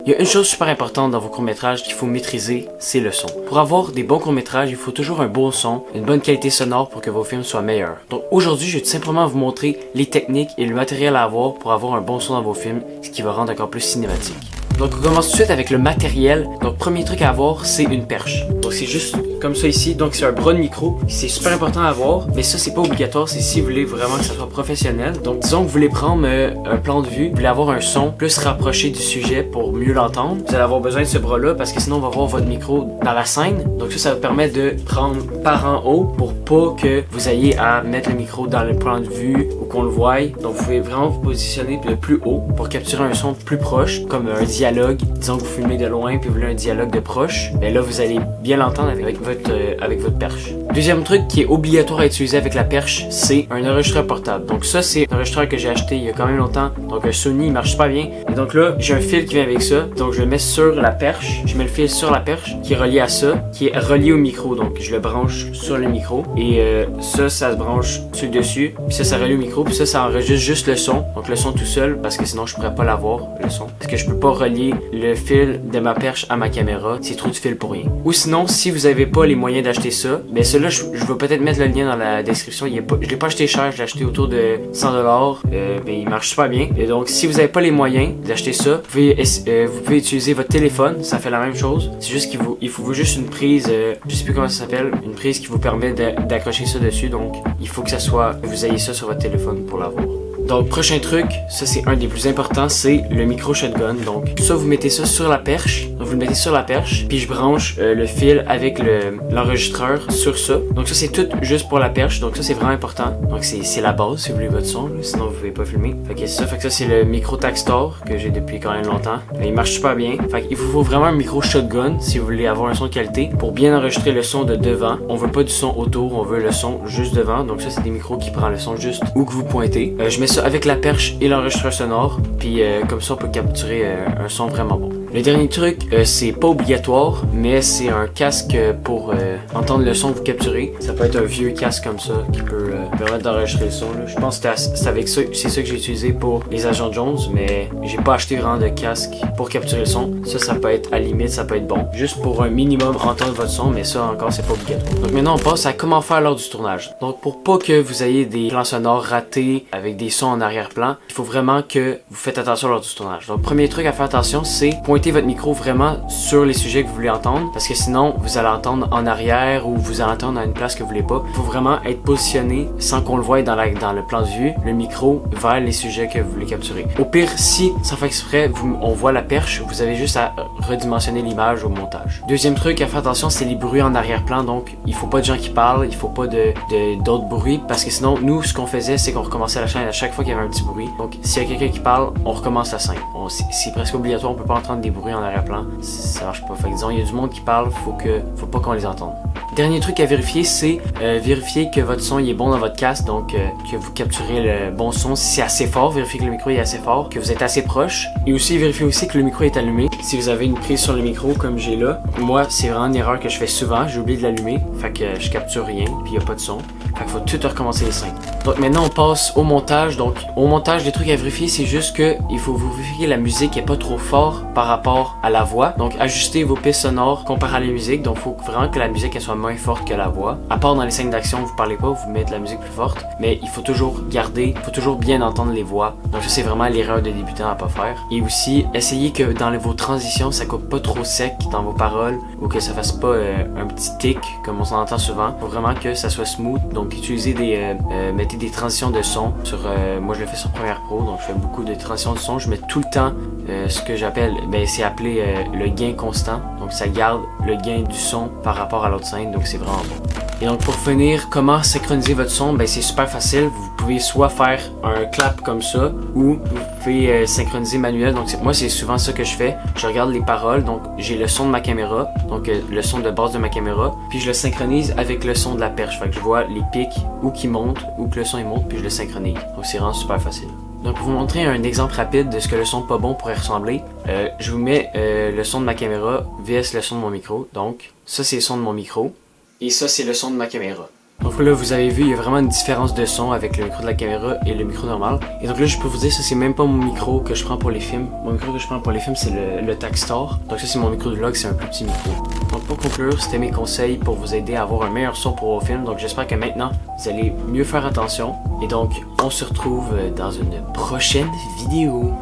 Il y a une chose super importante dans vos courts-métrages qu'il faut maîtriser, c'est le son. Pour avoir des bons courts-métrages, il faut toujours un bon son, une bonne qualité sonore pour que vos films soient meilleurs. Donc aujourd'hui, je vais tout simplement vous montrer les techniques et le matériel à avoir pour avoir un bon son dans vos films, ce qui va rendre encore plus cinématique. Donc on commence tout de suite avec le matériel. Donc premier truc à avoir, c'est une perche. Donc c'est juste comme ça ici, donc c'est un bras de micro. C'est super important à avoir, mais ça c'est pas obligatoire, c'est si vous voulez vraiment que ça soit professionnel. Donc disons que vous voulez prendre un plan de vue, vous voulez avoir un son plus rapproché du sujet pour mieux l'entendre. Vous allez avoir besoin de ce bras-là parce que sinon on va voir votre micro dans la scène. Donc ça vous permet de prendre par en haut pour pas que vous ayez à mettre le micro dans le plan de vue ou qu'on le voie. Donc vous pouvez vraiment vous positionner le plus haut pour capturer un son plus proche, comme un dialogue. Disons que vous filmez de loin puis vous voulez un dialogue de proche, mais là vous allez bien l'entendre avec votre perche. Deuxième truc qui est obligatoire à utiliser avec la perche, c'est un enregistreur portable. Donc ça c'est un enregistreur que j'ai acheté il y a quand même longtemps. Donc un Sony, il marche pas bien. Et donc là j'ai un fil qui vient avec ça. Donc je le mets sur la perche. Je mets le fil sur la perche qui est relié à ça, qui est relié au micro. Donc je le branche sur le micro et ça se branche sur le dessus. Puis ça relie au micro. Puis ça enregistre juste le son. Donc le son tout seul parce que sinon je pourrais pas l'avoir le son. Parce que je peux pas relier le fil de ma perche à ma caméra. C'est trop de fil pour rien. Ou sinon si vous avez pas les moyens d'acheter ça, ben celui-là je vais peut-être mettre le lien dans la description. Je l'ai pas acheté cher, je l'ai acheté autour de 100$. Ben il marche super bien. Et donc si vous avez pas les moyens d'acheter ça, vous pouvez utiliser votre téléphone, ça fait la même chose. C'est juste qu'il faut juste une prise, je sais plus comment ça s'appelle, une prise qui vous permet d'accrocher ça dessus. Donc il faut que vous ayez ça sur votre téléphone pour l'avoir. Donc prochain truc, ça c'est un des plus importants, c'est le micro shotgun. Donc ça vous mettez ça sur la perche, donc vous le mettez sur la perche, puis je branche le fil avec l'enregistreur sur ça. Donc ça c'est tout juste pour la perche, donc ça c'est vraiment important. Donc c'est la base si vous voulez votre son, là, sinon vous pouvez pas filmer. Fait que ça c'est le micro Takstor que j'ai depuis quand même longtemps. Il marche super bien. Fait qu'il vous faut vraiment un micro shotgun si vous voulez avoir un son de qualité pour bien enregistrer le son de devant. On veut pas du son autour, on veut le son juste devant. Donc ça c'est des micros qui prennent le son juste où que vous pointez. Je mets ça avec la perche et l'enregistreur sonore, puis comme ça on peut capturer un son vraiment bon. Le dernier truc, c'est pas obligatoire, mais c'est un casque pour entendre le son que vous capturez. Ça peut être un vieux casque comme ça qui peut permettre d'enregistrer le son. Là. Je pense que c'est avec ça, c'est ça que j'ai utilisé pour les Agents Jones, mais j'ai pas acheté vraiment de casque pour capturer le son. Ça peut être à la limite, ça peut être bon. Juste pour un minimum entendre votre son, mais ça encore c'est pas obligatoire. Donc maintenant on passe à comment faire lors du tournage. Donc pour pas que vous ayez des plans sonores ratés avec des sons en arrière-plan, il faut vraiment que vous faites attention lors du tournage. Donc premier truc à faire attention, c'est pointer votre micro vraiment sur les sujets que vous voulez entendre, parce que sinon vous allez entendre en arrière ou vous allez entendre à une place que vous voulez pas. Il faut vraiment être positionné sans qu'on le voie dans le plan de vue, le micro vers les sujets que vous voulez capturer. Au pire, si sans faire exprès on voit la perche, vous avez juste à redimensionner l'image au montage. Deuxième truc à faire attention, c'est les bruits en arrière-plan. Donc il faut pas de gens qui parlent, il faut pas d'autres bruits, parce que sinon nous ce qu'on faisait c'est qu'on recommençait la chaîne à chaque fois qu'il y avait un petit bruit. Donc s'il y a quelqu'un qui parle, on recommence la scène. C'est presque obligatoire, on peut pas entendre des bruits en arrière-plan, ça marche pas. Fait que disons, il y a du monde qui parle, faut pas qu'on les entende. Dernier truc à vérifier, c'est vérifier que votre son il est bon dans votre casque, donc que vous capturez le bon son. Si c'est assez fort, vérifiez que le micro est assez fort, que vous êtes assez proche, et aussi vérifiez aussi que le micro est allumé. Si vous avez une prise sur le micro comme j'ai là, moi c'est vraiment une erreur que je fais souvent, j'ai oublié de l'allumer, fait que je capture rien, puis il y a pas de son. Fait qu'il faut tout recommencer les scènes. Donc maintenant on passe au montage. Donc au montage, les trucs à vérifier, c'est juste que il faut vous vérifier que la musique est pas trop fort par rapport à la voix. Donc ajustez vos pistes sonores comparé à la musique. Donc il faut vraiment que la musique elle soit moins forte que la voix. À part dans les scènes d'action, vous parlez pas, vous mettez la musique plus forte. Mais il faut toujours bien entendre les voix. Donc ça c'est vraiment l'erreur de débutant à pas faire. Et aussi essayez que dans vos transitions ça coupe pas trop sec dans vos paroles ou que ça fasse pas un petit tic comme on s'en entend souvent. Faut vraiment que ça soit smooth. Donc utilisez mettez des transitions de son sur moi je le fais sur Premiere Pro, donc je fais beaucoup de transitions de son. Je mets tout le temps ce que j'appelle, c'est appelé le gain constant. Donc ça garde le gain du son par rapport à l'autre scène, donc c'est vraiment bon. Et donc pour finir, comment synchroniser votre son? C'est super facile. Vous pouvez soit faire un clap comme ça, ou vous pouvez synchroniser manuel. Donc moi c'est souvent ça que je fais. Je regarde les paroles, donc j'ai le son de ma caméra, donc le son de base de ma caméra, puis je le synchronise avec le son de la perche. Fait que je vois les pics ou qui montent, ou que le son il monte, puis je le synchronise. Donc c'est vraiment super facile. Donc pour vous montrer un exemple rapide de ce que le son pas bon pourrait ressembler, je vous mets le son de ma caméra vs le son de mon micro. Donc ça c'est le son de mon micro et ça c'est le son de ma caméra. Donc là, vous avez vu, il y a vraiment une différence de son avec le micro de la caméra et le micro normal. Et donc là, je peux vous dire, ça c'est même pas mon micro que je prends pour les films. Mon micro que je prends pour les films, c'est le Takstar. Donc ça c'est mon micro de vlog, c'est un plus petit micro. Donc pour conclure, c'était mes conseils pour vous aider à avoir un meilleur son pour vos films. Donc j'espère que maintenant, vous allez mieux faire attention. Et donc, on se retrouve dans une prochaine vidéo.